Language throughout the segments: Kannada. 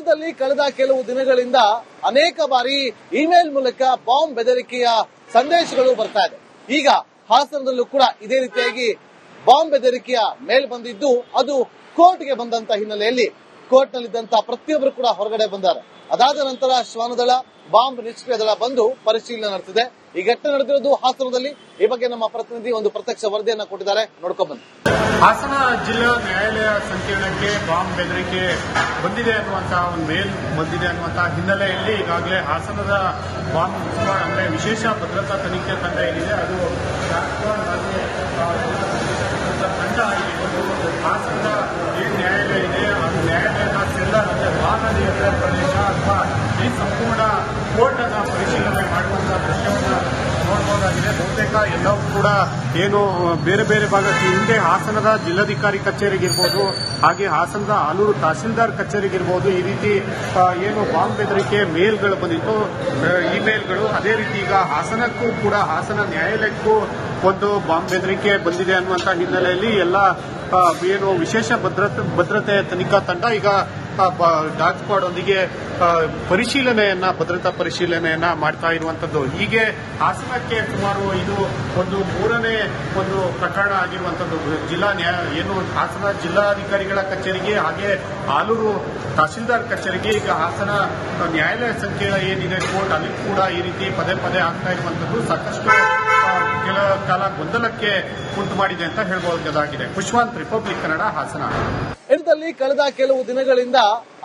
ರಾಜ್ಯದಲ್ಲಿ ಕಳೆದ ಕೆಲವು ದಿನಗಳಿಂದ ಅನೇಕ ಬಾರಿ ಇಮೇಲ್ ಮೂಲಕ ಬಾಂಬ್ ಬೆದರಿಕೆಯ ಸಂದೇಶಗಳು ಬರ್ತಾ ಇದೆ. ಈಗ ಹಾಸನದಲ್ಲೂ ಕೂಡ ಇದೇ ರೀತಿಯಾಗಿ ಬಾಂಬ್ ಬೆದರಿಕೆಯ ಮೇಲ್ ಬಂದಿದ್ದು ಅದು ಕೋರ್ಟ್ಗೆ ಬಂದಂತ ಹಿನ್ನೆಲೆಯಲ್ಲಿ ಕೋರ್ಟ್ನಲ್ಲಿದ್ದಂತ ಪ್ರತಿಯೊಬ್ಬರು ಕೂಡ ಹೊರಗಡೆ ಬಂದ್ದಾರೆ. ಅದಾದ ನಂತರ ಶ್ವಾನದಳ ಬಾಂಬ್ ನಿಷ್ಕ್ರಿಯ ದಳ ಬಂದು ಪರಿಶೀಲನೆ ನಡೆಸಿದೆ. ಈ ಘಟನೆ ನಡೆದಿರೋದು ಹಾಸನದಲ್ಲಿ. ಈ ಬಗ್ಗೆ ನಮ್ಮ ಪ್ರತಿನಿಧಿ ಒಂದು ಪ್ರತ್ಯಕ್ಷ ವರದಿಯನ್ನ ಕೊಟ್ಟಿದ್ದಾರೆ, ನೋಡ್ಕೊಂಡ್ ಬನ್ನಿ. ಹಾಸನ ಜಿಲ್ಲಾ ನ್ಯಾಯಾಲಯ ಸಂಕೀರ್ಣಕ್ಕೆ ಬಾಂಬ್ ಬೆದರಿಕೆ ಬಂದಿದೆ ಅನ್ನುವಂತಹ ಒಂದು ಮೇಲ್ ಬಂದಿದೆ ಅನ್ನುವಂತಹ ಹಿನ್ನೆಲೆಯಲ್ಲಿ ಈಗಾಗಲೇ ಹಾಸನದ ಬಾಂಬ್ ಸ್ಕ್ವಾಡ್ ಅಂದ್ರೆ ವಿಶೇಷ ಭದ್ರತಾ ತನಿಖೆ ತಂಡ ಏನಿದೆ ಅದು ತಂಡ ಆಗಿರ್ಬೋದು. ಹಾಸನದ ಏನು ನ್ಯಾಯಾಲಯ ಇದೆ ಅದು ನ್ಯಾಯಾಲಯದ ಸೆಲ್ಲರ್ ಅಂದ್ರೆ ವಾಹನ ಪ್ರದೇಶ ಅಥವಾ ಈ ಸಂಪೂರ್ಣ ಕೋರ್ಟ್ ಅನ್ನ ಪರಿಶೀಲನೆ ಮಾಡುವಂತಹ ದೃಶ್ಯವನ್ನು ನೋಡಬಹುದಾಗಿದೆ. ಬಹುತೇಕ ಎಲ್ಲವೂ ಕೂಡ ಏನು ಬೇರೆ ಬೇರೆ ಭಾಗಕ್ಕೆ ಹಿಂದೆ ಹಾಸನದ ಜಿಲ್ಲಾಧಿಕಾರಿ ಕಚೇರಿಗಿರ್ಬೋದು, ಹಾಗೆ ಹಾಸನದ ಆಲೂರು ತಹಸೀಲ್ದಾರ್ ಕಚೇರಿಗಿರ್ಬೋದು, ಈ ರೀತಿ ಏನು ಬಾಂಬ್ ಬೆದರಿಕೆ ಮೇಲ್ಗಳು ಬಂದಿತ್ತು, ಇಮೇಲ್ಗಳು. ಅದೇ ರೀತಿ ಈಗ ಹಾಸನಕ್ಕೂ ಕೂಡ ಹಾಸನ ನ್ಯಾಯಾಲಯಕ್ಕೂ ಒಂದು ಬಾಂಬ್ ಬೆದರಿಕೆ ಬಂದಿದೆ ಅನ್ನುವಂಥ ಹಿನ್ನೆಲೆಯಲ್ಲಿ ಎಲ್ಲ ಏನು ವಿಶೇಷ ಭದ್ರತೆ ತನಿಖಾ ತಂಡ ಈಗ ಡಾಗ್ ಸ್ಕ್ವಾಡ್ ಒಂದಿಗೆ ಭದ್ರತಾ ಪರಿಶೀಲನೆಯನ್ನ ಮಾಡ್ತಾ ಇರುವಂತದ್ದು. ಹೀಗೆ ಹಾಸನಕ್ಕೆ ಸುಮಾರು ಇದು ಒಂದು ಮೂರನೇ ಒಂದು ಪ್ರಕರಣ ಆಗಿರುವಂತದ್ದು. ಏನು ಹಾಸನ ಜಿಲ್ಲಾಧಿಕಾರಿಗಳ ಕಚೇರಿಗೆ ಹಾಗೆ ಆಲೂರು ತಹಸೀಲ್ದಾರ್ ಕಚೇರಿಗೆ ಈಗ ಹಾಸನ ನ್ಯಾಯಾಲಯ ಸಂಕೀರ್ಣ ಏನಿದೆ ಕೋರ್ಟ್ ಅಲ್ಲಿ ಕೂಡ ಈ ರೀತಿ ಪದೇ ಪದೇ ಆಗ್ತಾ ಇರುವಂತದ್ದು ಸಾಕಷ್ಟು ಕೆಲ ಕಾಲ ಗೊಂದಲಕ್ಕೆ ಉಂಟು ಮಾಡಿದೆ ಅಂತ ಹೇಳಬಹುದಾಗಿದೆ. ಪುಷ್ಪಾಂತ್, ರಿಪಬ್ಲಿಕ್ ಕನ್ನಡ, ಹಾಸನ. ಇದರಲ್ಲಿ ಕಳೆದ ಕೆಲವು ದಿನಗಳಿಂದ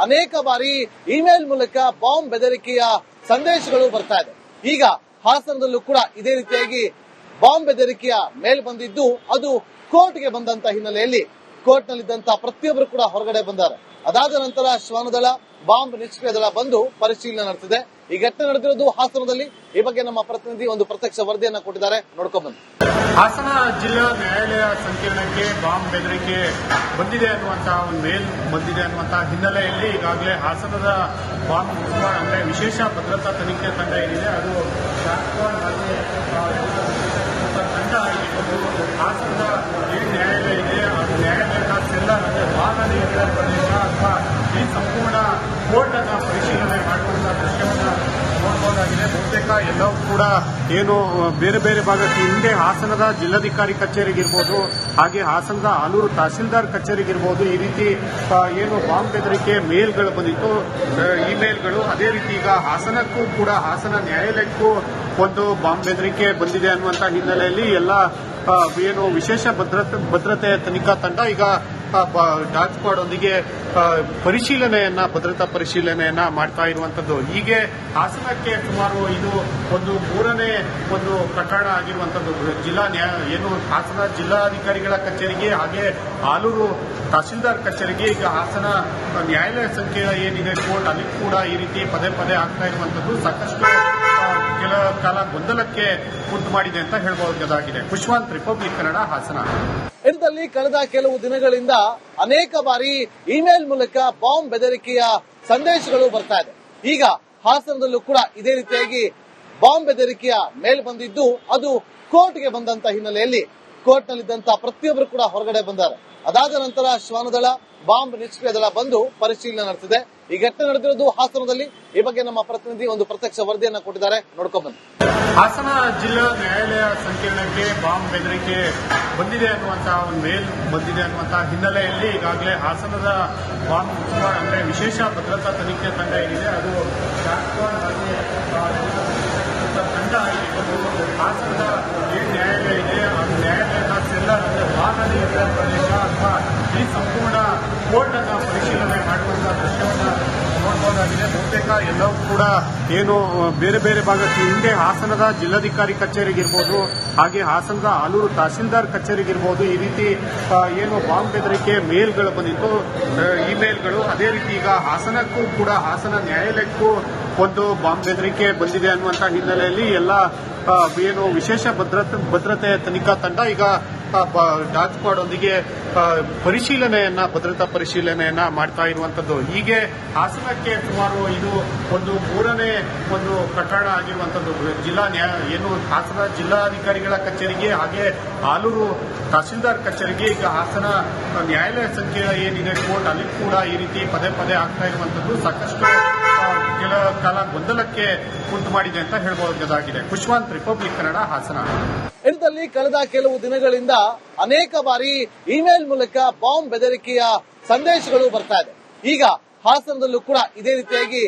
ಅನೇಕ ಬಾರಿ ಇಮೇಲ್ ಮೂಲಕ ಬಾಂಬ್ ಬೆದರಿಕೆಯ ಸಂದೇಶಗಳು ಬರ್ತಾ ಇದೆ. ಈಗ ಹಾಸನದಲ್ಲೂ ಕೂಡ ಇದೇ ರೀತಿಯಾಗಿ ಬಾಂಬ್ ಬೆದರಿಕೆಯ ಮೇಲ್ ಬಂದಿದ್ದು ಅದು ಕೋರ್ಟ್ಗೆ ಬಂದಂತ ಹಿನ್ನೆಲೆಯಲ್ಲಿ ಕೋರ್ಟ್ನಲ್ಲಿದ್ದಂತ ಪ್ರತಿಯೊಬ್ಬರು ಕೂಡ ಹೊರಗಡೆ ಬಂದ್ದಾರೆ. ಅದಾದ ನಂತರ ಶ್ವಾನದಳ ಬಾಂಬ್ ನಿಷ್ಕ್ರಿಯ ದಳ ಬಂದು ಪರಿಶೀಲನೆ ನಡೆಸಿದೆ. ಈ ಘಟನೆ ನಡೆದಿರೋದು ಹಾಸನದಲ್ಲಿ. ಈ ಬಗ್ಗೆ ನಮ್ಮ ಪ್ರತಿನಿಧಿ ಒಂದು ಪ್ರತ್ಯಕ್ಷ ವರದಿಯನ್ನ ಕೊಟ್ಟಿದ್ದಾರೆ, ನೋಡ್ಕೊಂಡ್ ಬನ್ನಿ. ಹಾಸನ ಜಿಲ್ಲಾ ನ್ಯಾಯಾಲಯ ಸಂಕೀರ್ಣಕ್ಕೆ ಬಾಂಬ್ ಬೆದರಿಕೆ ಬಂದಿದೆ ಅನ್ನುವಂತಹ ಒಂದು ಮೇಲ್ ಬಂದಿದೆ ಅನ್ನುವಂತಹ ಹಿನ್ನೆಲೆಯಲ್ಲಿ ಈಗಾಗಲೇ ಹಾಸನದ ಬಾಂಬ್ ಸ್ಕ್ವಾಡ್ ಅಂದ್ರೆ ವಿಶೇಷ ಭದ್ರತಾ ತನಿಖೆ ತಂಡ ಏನಿದೆ ಅದು ತಂಡ ಆಗಿರ್ಬೋದು. ಹಾಸನದ ಏನು ನ್ಯಾಯಾಲಯ ಇದೆ ಅದು ನ್ಯಾಯಾಲಯದ ಸೆಲ್ಲರ್ ಅಂದ್ರೆ ವಾಹನ ಪ್ರದೇಶ ಅಥವಾ ಈ ಸಂಪೂರ್ಣ ಕೋರ್ಟ್ ಅನ್ನ ಪರಿಶೀಲನೆ ಮಾಡುವಂತಹ ದೃಶ್ಯವನ್ನು ನೋಡಬಹುದಾಗಿದೆ. ಬಹುತೇಕ ಎಲ್ಲವೂ ಕೂಡ ಏನು ಬೇರೆ ಬೇರೆ ಭಾಗಕ್ಕೆ ಹಿಂದೆ ಹಾಸನದ ಜಿಲ್ಲಾಧಿಕಾರಿ ಕಚೇರಿಗಿರ್ಬೋದು, ಹಾಗೆ ಹಾಸನದ ಆಲೂರು ತಹಸೀಲ್ದಾರ್ ಕಚೇರಿಗಿರ್ಬೋದು, ಈ ರೀತಿ ಏನು ಬಾಂಬ್ ಬೆದರಿಕೆ ಮೇಲ್ಗಳು ಬಂದಿತ್ತು, ಇಮೇಲ್ಗಳು. ಅದೇ ರೀತಿ ಈಗ ಹಾಸನಕ್ಕೂ ಕೂಡ ಹಾಸನ ನ್ಯಾಯಾಲಯಕ್ಕೂ ಒಂದು ಬಾಂಬ್ ಬೆದರಿಕೆ ಬಂದಿದೆ ಅನ್ನುವಂಥ ಹಿನ್ನೆಲೆಯಲ್ಲಿ ಎಲ್ಲ ಏನು ವಿಶೇಷ ಭದ್ರತೆ ತನಿಖಾ ತಂಡ ಈಗ ಡಾಗ್ ಸ್ಕ್ವಾಡ್ ಒಂದಿಗೆ ಭದ್ರತಾ ಪರಿಶೀಲನೆಯನ್ನ ಮಾಡ್ತಾ ಇರುವಂತದ್ದು. ಹೀಗೆ ಹಾಸನಕ್ಕೆ ಸುಮಾರು ಇದು ಒಂದು ಮೂರನೇ ಒಂದು ಪ್ರಕರಣ ಆಗಿರುವಂತದ್ದು. ಏನು ಹಾಸನ ಜಿಲ್ಲಾಧಿಕಾರಿಗಳ ಕಚೇರಿಗೆ ಹಾಗೆ ಆಲೂರು ತಹಸೀಲ್ದಾರ್ ಕಚೇರಿಗೆ ಈಗ ಹಾಸನ ನ್ಯಾಯಾಲಯ ಸಂಕೀರ್ಣ ಏನಿದೆ ಕೋರ್ಟ್ ಅಲ್ಲಿ ಕೂಡ ಈ ರೀತಿ ಪದೇ ಪದೇ ಆಗ್ತಾ ಇರುವಂತದ್ದು ಸಾಕಷ್ಟು ಕೆಲ ಕಾಲ ಗೊಂದಲಕ್ಕೆ ಉಂಟು ಮಾಡಿದೆ ಅಂತ ಹೇಳಬಹುದಾಗಿದೆ. ಪುಷ್ಪಾಂತ್, ರಿಪಬ್ಲಿಕ್ ಕನ್ನಡ, ಹಾಸನ. ಇದರಲ್ಲಿ ಕಳೆದ ಕೆಲವು ದಿನಗಳಿಂದ ಅನೇಕ ಬಾರಿ ಇಮೇಲ್ ಮೂಲಕ ಬಾಂಬ್ ಬೆದರಿಕೆಯ ಸಂದೇಶಗಳು ಬರ್ತಾ ಇದೆ. ಈಗ ಹಾಸನದಲ್ಲೂ ಕೂಡ ಇದೇ ರೀತಿಯಾಗಿ ಬಾಂಬ್ ಬೆದರಿಕೆಯ ಮೇಲ್ ಬಂದಿದ್ದು ಅದು ಕೋರ್ಟ್ಗೆ ಬಂದಂತ ಹಿನ್ನೆಲೆಯಲ್ಲಿ ಕೋರ್ಟ್ನಲ್ಲಿದ್ದಂತ ಪ್ರತಿಯೊಬ್ಬರು ಕೂಡ ಹೊರಗಡೆ ಬಂದ್ದಾರೆ. ಅದಾದ ನಂತರ ಶ್ವಾನದಳ ಬಾಂಬ್ ನಿಷ್ಕ್ರಿಯ ದಳ ಬಂದು ಪರಿಶೀಲನೆ ನಡೆಸಿದೆ. ಈ ಘಟನೆ ನಡೆದಿರೋದು ಹಾಸನದಲ್ಲಿ. ಈ ಬಗ್ಗೆ ನಮ್ಮ ಪ್ರತಿನಿಧಿ ಒಂದು ಪ್ರತ್ಯಕ್ಷ ವರದಿಯನ್ನ ಕೊಟ್ಟಿದ್ದಾರೆ, ನೋಡ್ಕೊಂಡ್ ಬನ್ನಿ. ಹಾಸನ ಜಿಲ್ಲಾ ನ್ಯಾಯಾಲಯ ಸಂಕೀರ್ಣಕ್ಕೆ ಬಾಂಬ್ ಬೆದರಿಕೆ ಬಂದಿದೆ ಅನ್ನುವಂತಹ ಒಂದು ಮೇಲ್ ಬಂದಿದೆ ಅನ್ನುವಂತಹ ಹಿನ್ನೆಲೆಯಲ್ಲಿ ಈಗಾಗಲೇ ಹಾಸನದ ಬಾಂಬ್ ಸ್ಕ್ವಾಡ್ ಅಂದ್ರೆ ವಿಶೇಷ ಭದ್ರತಾ ತನಿಖೆ ತಂಡ ಏನಿದೆ ಅದು ತಂಡ ಆಗಿರ್ಬೋದು. ಹಾಸನದ ಏನು ನ್ಯಾಯಾಲಯ ಇದೆ ಅದು ನ್ಯಾಯಾಲಯದ ಸೆಲ್ಲರ್ ಅಂದ್ರೆ ವಾಹನ ಪ್ರದೇಶ ಅಥವಾ ಈ ಸಂಪೂರ್ಣ ಕೋರ್ಟ್ ಅನ್ನ ಪರಿಶೀಲನೆ ಮಾಡುವಂತಹ ದೃಶ್ಯವನ್ನು ನೋಡಬಹುದಾಗಿದೆ. ಬಹುತೇಕ ಎಲ್ಲವೂ ಕೂಡ ಏನು ಬೇರೆ ಬೇರೆ ಭಾಗಕ್ಕೆ ಹಿಂದೆ ಹಾಸನದ ಜಿಲ್ಲಾಧಿಕಾರಿ ಕಚೇರಿಗಿರ್ಬೋದು, ಹಾಗೆ ಹಾಸನದ ಆಲೂರು ತಹಸೀಲ್ದಾರ್ ಕಚೇರಿಗಿರ್ಬೋದು, ಈ ರೀತಿ ಏನು ಬಾಂಬ್ ಬೆದರಿಕೆ ಮೇಲ್ಗಳು ಬಂದಿತ್ತು, ಇಮೇಲ್ಗಳು. ಅದೇ ರೀತಿ ಈಗ ಹಾಸನಕ್ಕೂ ಕೂಡ ಹಾಸನ ನ್ಯಾಯಾಲಯಕ್ಕೂ ಒಂದು ಬಾಂಬ್ ಬೆದರಿಕೆ ಬಂದಿದೆ ಅನ್ನುವಂಥ ಹಿನ್ನೆಲೆಯಲ್ಲಿ ಎಲ್ಲ ಏನು ವಿಶೇಷ ಭದ್ರತೆ ತನಿಖಾ ತಂಡ ಈಗ ಡಾಗ್ ಸ್ಕ್ವಾಡ್ ಒಂದಿಗೆ ಭದ್ರತಾ ಪರಿಶೀಲನೆಯನ್ನ ಮಾಡ್ತಾ ಇರುವಂತದ್ದು. ಹೀಗೆ ಹಾಸನಕ್ಕೆ ಸುಮಾರು ಇದು ಒಂದು ಮೂರನೇ ಒಂದು ಪ್ರಕರಣ ಆಗಿರುವಂತದ್ದು. ಹಾಸನ ಜಿಲ್ಲಾಧಿಕಾರಿಗಳ ಕಚೇರಿಗೆ ಹಾಗೆ ಆಲೂರು ತಹಸೀಲ್ದಾರ್ ಕಚೇರಿಗೆ ಈಗ ಹಾಸನ ನ್ಯಾಯಾಲಯ ಸಂಖ್ಯೆ ಏನಿದೆ ಕೋರ್ಟ್ ಅಲ್ಲಿ ಕೂಡ ಈ ರೀತಿ ಪದೇ ಪದೇ ಆಗ್ತಾ ಇರುವಂತದ್ದು ಸಾಕಷ್ಟು ಕೆಲ ಕಾಲ ಗೊಂದಲಕ್ಕೆ ಉಂಟು ಮಾಡಿದೆ ಅಂತ ಹೇಳಬಹುದಾಗಿದೆ. ಖುಷ್ವಂತ್, ರಿಪಬ್ಲಿಕ್ ಕನ್ನಡ, ಹಾಸನ. ಇದರಲ್ಲಿ ಕಳೆದ ಕೆಲವು ದಿನಗಳಿಂದ ಅನೇಕ ಬಾರಿ ಇಮೇಲ್ ಮೂಲಕ ಬಾಂಬ್ ಬೆದರಿಕೆಯ ಸಂದೇಶಗಳು ಬರ್ತಾ ಇದೆ. ಈಗ ಹಾಸನದಲ್ಲೂ ಕೂಡ ಇದೇ ರೀತಿಯಾಗಿ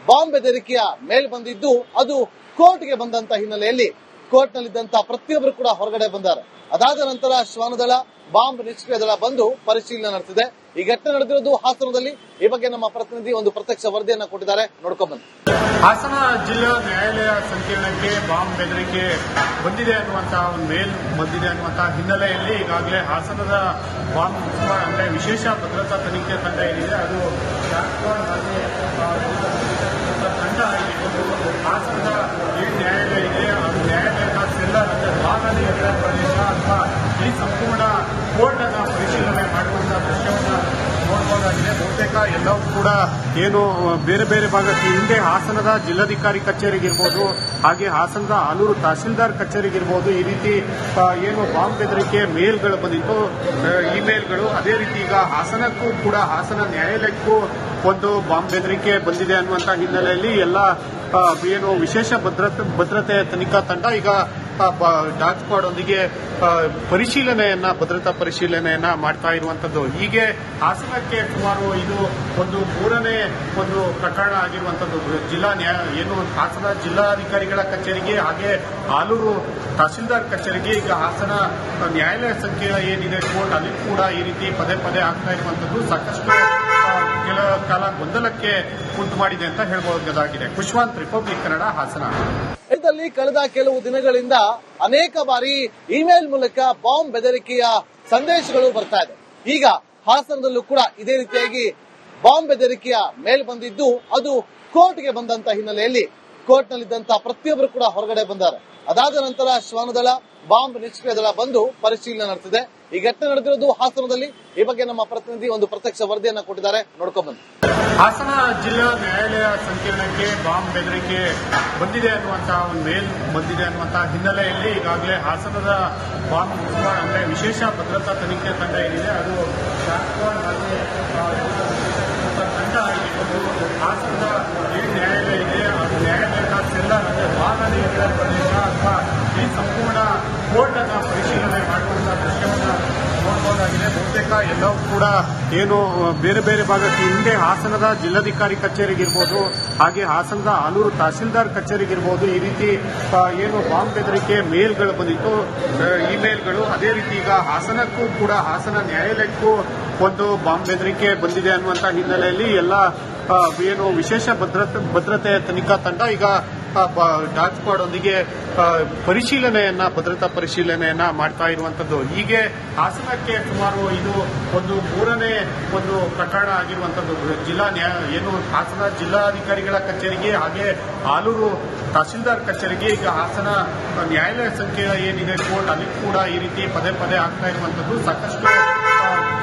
ಬಾಂಬ್ ಬೆದರಿಕೆಯ ಮೇಲ್ ಬಂದಿದ್ದು ಅದು ಕೋರ್ಟ್ಗೆ ಬಂದಂತ ಹಿನ್ನೆಲೆಯಲ್ಲಿ ಕೋರ್ಟ್ನಲ್ಲಿದ್ದಂತ ಪ್ರತಿಯೊಬ್ಬರು ಕೂಡ ಹೊರಗಡೆ ಬಂದಾರೆ. ಅದಾದ ನಂತರ ಶ್ವಾನದಳ, ಬಾಂಬ್ ನಿಷ್ಕ್ರಿಯ ದಳ ಬಂದು ಪರಿಶೀಲನೆ ನಡೆಸಿದೆ. ಈ ಘಟನೆ ನಡೆದಿರೋದು ಹಾಸನದಲ್ಲಿ. ಈ ಬಗ್ಗೆ ನಮ್ಮ ಪ್ರತಿನಿಧಿ ಒಂದು ಪ್ರತ್ಯಕ್ಷ ವರದಿಯನ್ನ ಕೊಟ್ಟಿದ್ದಾರೆ, ನೋಡ್ಕೊಂಡ್ ಬನ್ನಿ. ಹಾಸನ ಜಿಲ್ಲಾ ನ್ಯಾಯಾಲಯ ಸಂಕೀರ್ಣಕ್ಕೆ ಬಾಂಬ್ ಬೆದರಿಕೆ ಬಂದಿದೆ ಅನ್ನುವಂತಹ ಒಂದು ಮೇಲ್ ಬಂದಿದೆ ಅನ್ನುವಂತಹ ಹಿನ್ನೆಲೆಯಲ್ಲಿ ಈಗಾಗಲೇ ಹಾಸನದ ಬಾಂಬ್ ಅಂದ್ರೆ ವಿಶೇಷ ಭದ್ರತಾ ತನಿಖೆ ತಂಡ ಏನಿದೆ ಅದು ತಂಡ ಹಾಸನದ ಏನ್ ನ್ಯಾಯಾಲಯ ಇದೆ ಅದು ನ್ಯಾಯಾಲಯದ ಸೆಲ್ಲರ್ ಅಂದ್ರೆ ಬಾಗಲಿ ಪ್ರದೇಶ ಅಥವಾ ಈ ಸಂಪೂರ್ಣ ಕೋರ್ಟ್ ಅನ್ನ ಪರಿಶೀಲನೆ ಮಾಡುವಂತಹ ದೃಶ್ಯವನ್ನು ನೋಡಬಹುದಾಗಿದೆ. ಬಹುತೇಕ ಎಲ್ಲವೂ ಕೂಡ ಏನು ಬೇರೆ ಬೇರೆ ಭಾಗಕ್ಕೆ ಹಿಂದೆ ಹಾಸನದ ಜಿಲ್ಲಾಧಿಕಾರಿ ಕಚೇರಿಗಿರ್ಬೋದು, ಹಾಗೆ ಹಾಸನದ ಆಲೂರು ತಹಸೀಲ್ದಾರ್ ಕಚೇರಿಗಿರ್ಬೋದು, ಈ ರೀತಿ ಏನು ಬಾಂಬ್ ಬೆದರಿಕೆ ಮೇಲ್ಗಳು ಬಂದಿತ್ತು, ಇಮೇಲ್ಗಳು, ಅದೇ ರೀತಿ ಈಗ ಹಾಸನಕ್ಕೂ ಕೂಡ ಹಾಸನ ನ್ಯಾಯಾಲಯಕ್ಕೂ ಒಂದು ಬಾಂಬ್ ಬೆದರಿಕೆ ಬಂದಿದೆ ಅನ್ನುವಂತ ಹಿನ್ನೆಲೆಯಲ್ಲಿ ಎಲ್ಲ ಏನು ವಿಶೇಷ ಭದ್ರತೆ ತನಿಖಾ ತಂಡ ಈಗ ಡಾಗ್ ಸ್ಕ್ವಾಡ್ ಒಂದಿಗೆ ಭದ್ರತಾ ಪರಿಶೀಲನೆಯನ್ನ ಮಾಡ್ತಾ ಇರುವಂತದ್ದು. ಹೀಗೆ ಹಾಸನಕ್ಕೆ ಸುಮಾರು ಇದು ಒಂದು ಮೂರನೇ ಒಂದು ಪ್ರಕರಣ ಆಗಿರುವಂತದ್ದು. ಹಾಸನ ಜಿಲ್ಲಾಧಿಕಾರಿಗಳ ಕಚೇರಿಗೆ ಹಾಗೆ ಆಲೂರು ತಹಸೀಲ್ದಾರ್ ಕಚೇರಿಗೆ ಈಗ ಹಾಸನ ನ್ಯಾಯಾಲಯ ಸಂಖ್ಯೆ ಏನಿದೆ ಕೋರ್ಟ್ ಅಲ್ಲಿ ಕೂಡ ಈ ರೀತಿ ಪದೇ ಪದೇ ಆಗ್ತಾ ಇರುವಂತದ್ದು ಸಾಕಷ್ಟು ಕೆಲ ಕಾಲ ಗೊಂದಲಕ್ಕೆ ಉಂಟು ಮಾಡಿದೆ ಅಂತ ಹೇಳಬಹುದಾಗಿದೆ. ಖುಷ್ವಂತ್, ರಿಪಬ್ಲಿಕ್ ಕನ್ನಡ, ಹಾಸನ. ಇದರಲ್ಲಿ ಕಳೆದ ಕೆಲವು ದಿನಗಳಿಂದ ಅನೇಕ ಬಾರಿ ಇಮೇಲ್ ಮೂಲಕ ಬಾಂಬ್ ಬೆದರಿಕೆಯ ಸಂದೇಶಗಳು ಬರ್ತಾ ಇದೆ. ಈಗ ಹಾಸನದಲ್ಲೂ ಕೂಡ ಇದೇ ರೀತಿಯಾಗಿ ಬಾಂಬ್ ಬೆದರಿಕೆಯ ಮೇಲ್ ಬಂದಿದ್ದು ಅದು ಕೋರ್ಟ್ಗೆ ಬಂದಂತ ಹಿನ್ನೆಲೆಯಲ್ಲಿ ಕೋರ್ಟ್ನಲ್ಲಿದ್ದಂತ ಪ್ರತಿಯೊಬ್ಬರು ಕೂಡ ಹೊರಗಡೆ ಬಂದಾರೆ. ಅದಾದ ನಂತರ ಶ್ವಾನದಳ, ಬಾಂಬ್ ನಿಷ್ಕ್ರಿಯ ದಳ ಬಂದು ಪರಿಶೀಲನೆ ನಡೆಸಿದೆ. ಈ ಘಟನೆ ನಡೆದಿರೋದು ಹಾಸನದಲ್ಲಿ. ಈ ಬಗ್ಗೆ ನಮ್ಮ ಪ್ರತಿನಿಧಿ ಒಂದು ಪ್ರತ್ಯಕ್ಷ ವರದಿಯನ್ನ ಕೊಟ್ಟಿದ್ದಾರೆ, ನೋಡ್ಕೊಂಡ್ ಬನ್ನಿ. ಹಾಸನ ಜಿಲ್ಲಾ ನ್ಯಾಯಾಲಯ ಸಂಕೀರ್ಣಕ್ಕೆ ಬಾಂಬ್ ಬೆದರಿಕೆ ಬಂದಿದೆ ಅನ್ನುವಂತಹ ಒಂದು ಮೇಲ್ ಬಂದಿದೆ ಅನ್ನುವಂತಹ ಹಿನ್ನೆಲೆಯಲ್ಲಿ ಈಗಾಗಲೇ ಹಾಸನದ ಬಾಂಬ್ ಅಂದ್ರೆ ವಿಶೇಷ ಭದ್ರತಾ ತನಿಖೆ ತಂಡ ಏನಿದೆ ಅದು ತಂಡ ಹಾಸನದ ಏನ್ ನ್ಯಾಯಾಲಯ ಇದೆ ಅದು ನ್ಯಾಯಾಲಯದ ಸೆಲ್ಲರ್ ಅಂದ್ರೆ ಬಾಗಲಿ ಪ್ರದೇಶ ಅಥವಾ ಈ ಸಂಪೂರ್ಣ ಕೋರ್ಟ್ ಅನ್ನ ಪರಿಶೀಲನೆ ಮಾಡುವಂತಹ ದೃಶ್ಯವನ್ನು ನೋಡಬಹುದಾಗಿದೆ. ಬಹುತೇಕ ಎಲ್ಲವೂ ಕೂಡ ಏನು ಬೇರೆ ಬೇರೆ ಭಾಗಕ್ಕೆ ಹಿಂದೆ ಹಾಸನದ ಜಿಲ್ಲಾಧಿಕಾರಿ ಕಚೇರಿಗಿರ್ಬೋದು, ಹಾಗೆ ಹಾಸನದ ಆಲೂರು ತಹಸೀಲ್ದಾರ್ ಕಚೇರಿಗಿರ್ಬೋದು, ಈ ರೀತಿ ಏನು ಬಾಂಬ್ ಬೆದರಿಕೆ ಮೇಲ್ಗಳು ಬಂದಿತ್ತು, ಇಮೇಲ್ಗಳು, ಅದೇ ರೀತಿ ಈಗ ಹಾಸನಕ್ಕೂ ಕೂಡ ಹಾಸನ ನ್ಯಾಯಾಲಯಕ್ಕೂ ಒಂದು ಬಾಂಬ್ ಬೆದರಿಕೆ ಬಂದಿದೆ ಅನ್ನುವಂತಹ ಹಿನ್ನೆಲೆಯಲ್ಲಿ ಎಲ್ಲ ಏನು ವಿಶೇಷ ಭದ್ರತೆ ತನಿಖಾ ತಂಡ ಈಗ ಡಾಗ್ ಸ್ಕ್ವಾಡ್ ಒಂದಿಗೆ ಭದ್ರತಾ ಪರಿಶೀಲನೆಯನ್ನ ಮಾಡ್ತಾ ಇರುವಂತದ್ದು. ಹೀಗೆ ಹಾಸನಕ್ಕೆ ಸುಮಾರು ಇದು ಒಂದು ಮೂರನೇ ಒಂದು ಪ್ರಕರಣ ಆಗಿರುವಂತದ್ದು. ಹಾಸನ ಜಿಲ್ಲಾಧಿಕಾರಿಗಳ ಕಚೇರಿಗೆ ಹಾಗೆ ಆಲೂರು ತಹಸೀಲ್ದಾರ್ ಕಚೇರಿಗೆ ಈಗ ಹಾಸನ ನ್ಯಾಯಾಲಯ ಸಂಖ್ಯೆ ಏನಿದೆ ಕೋರ್ಟ್ ಅಲ್ಲಿ ಕೂಡ ಈ ರೀತಿ ಪದೇ ಪದೇ ಆಗ್ತಾ ಇರುವಂತದ್ದು ಸಾಕಷ್ಟು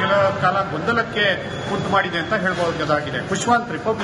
ಕೆಲ ಕಾಲ ಗೊಂದಲಕ್ಕೆ ಉಂಟು ಮಾಡಿದೆ ಅಂತ ಹೇಳಬಹುದಾಗಿದೆ. ಖುಷ್ವಂತ್, ರಿಪಬ್ಲಿಕ್